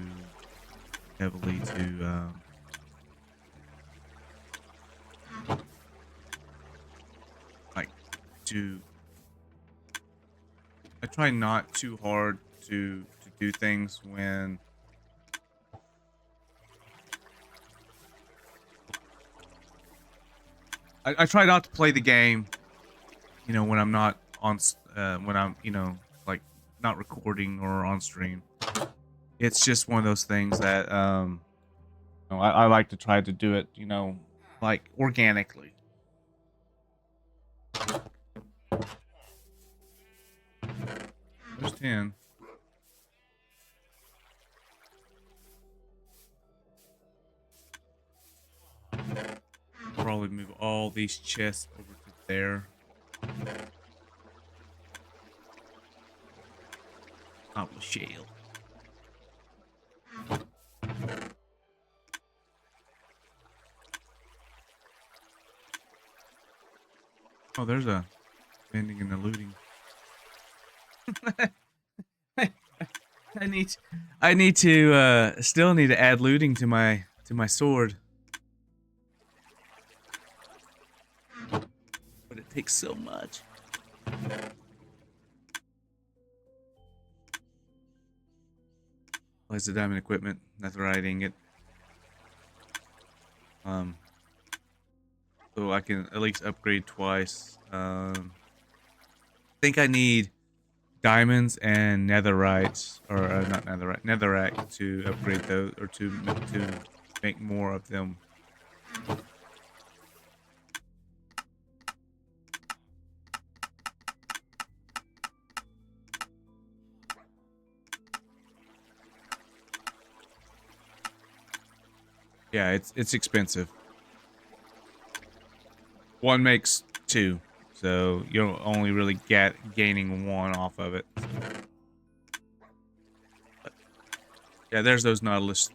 S1: heavily to like to. I try not too hard to do things when I try not to play the game, you know, when I'm not on, when I'm, you know, like not recording or on stream. It's just one of those things that, you know, I like to try to do it, you know, like organically. There's 10. probably move all these chests over to there. Cobble shale. Oh, there's a vending and the looting. I need to still need to add looting to my sword. But it takes so much. Where's the diamond equipment? Netherite ingot. So I can at least upgrade twice. I think I need diamonds and netherite, or not netherite, netherrack to upgrade those, or to make more of them. Yeah, it's expensive. One makes two, so you'll only really get gaining one off of it. But, yeah, there's those Nautilus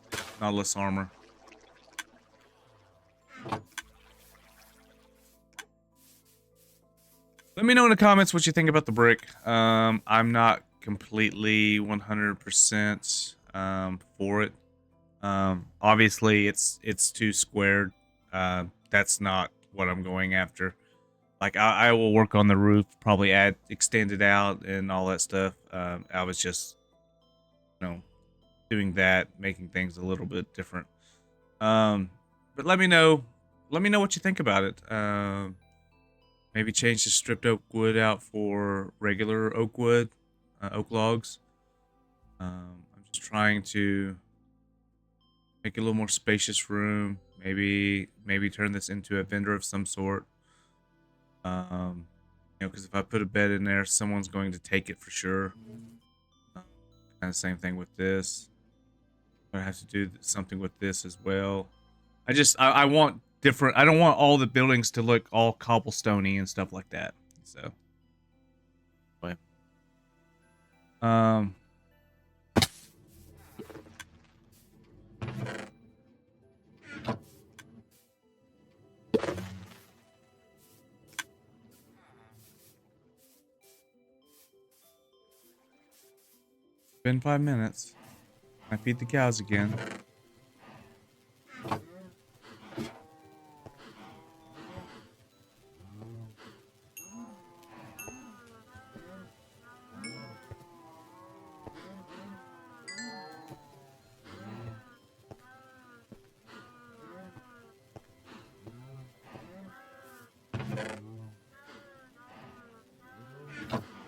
S1: armor. Let me know in the comments what you think about the brick. I'm not completely 100% for it. Obviously it's too squared. That's not what I'm going after. Like I will work on the roof, probably extend it out and all that stuff. I was just, doing that, making things a little bit different. But let me know what you think about it. Maybe change the stripped oak wood out for regular oak wood, oak logs. I'm just trying to make a little more spacious room. Maybe turn this into a vendor of some sort. Because if I put a bed in there, someone's going to take it for sure. Kind of same thing with this. I have to do something with this as well. I want different. I don't want all the buildings to look all cobblestoney and stuff like that. So, but, been 5 minutes. I feed the cows again.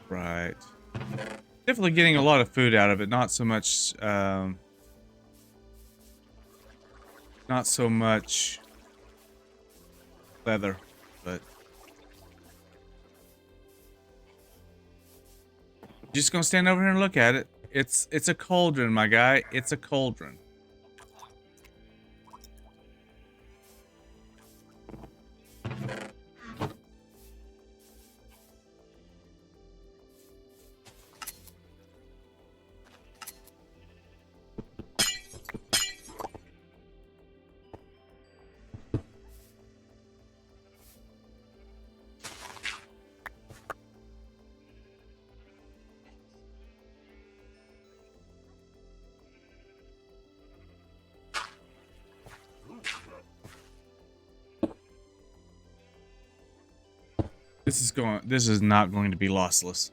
S1: Right. Definitely getting a lot of food out of it. Not so much, not so much leather, but just gonna stand over here and look at it. It's a cauldron, my guy. It's a cauldron. This is not going to be lossless.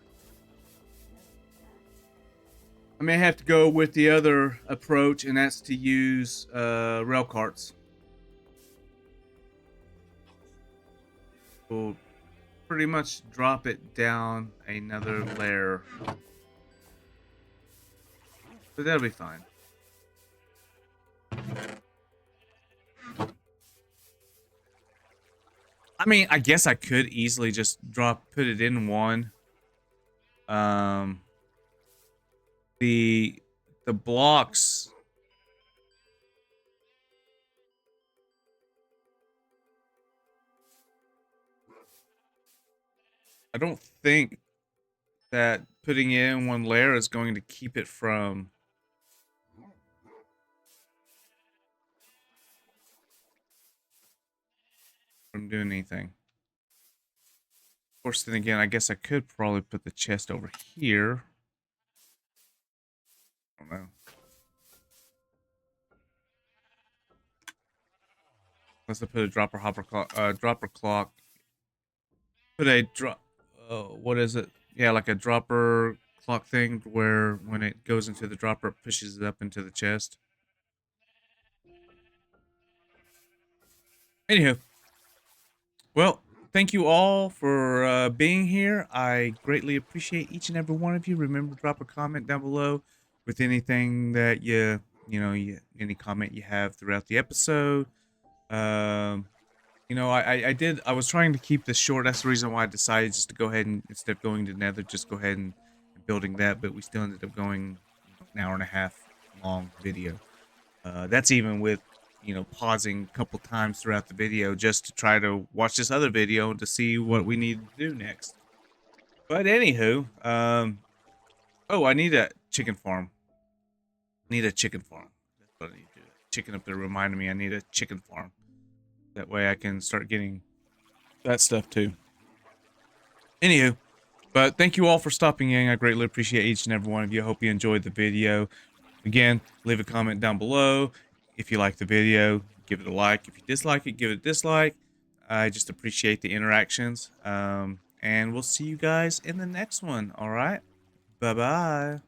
S1: I may have to go with the other approach, and that's to use rail carts. We'll pretty much drop it down another layer. But that'll be fine. I mean, I guess I could easily just put it in one. The blocks. I don't think that putting it in one layer is going to keep it from doing anything. Of course, then again, I guess I could probably put the chest over here. I don't know. Unless I put a dropper clock. Put a drop. Oh, what is it? Yeah, like a dropper clock thing where when it goes into the dropper, it pushes it up into the chest. Anywho, well, thank you all for being here. I greatly appreciate each and every one of you. Remember, drop a comment down below with anything that any comment you have throughout the episode. Um, I was trying to keep this short. That's the reason why I decided just to go ahead and, instead of going to Nether, just go ahead and building that. But we still ended up going an hour and a half long video. That's even with, pausing a couple times throughout the video just to try to watch this other video to see what we need to do next. But anywho, oh, I need a chicken farm. Need a chicken farm. That's what I need to do. Chicken up there reminded me I need a chicken farm. That way I can start getting that stuff too. Anywho, but thank you all for stopping in. I greatly appreciate each and every one of you. I hope you enjoyed the video. Again, leave a comment down below. If you like the video, give it a like. If you dislike it, give it a dislike. I just appreciate the interactions. And we'll see you guys in the next one. All right. Bye-bye.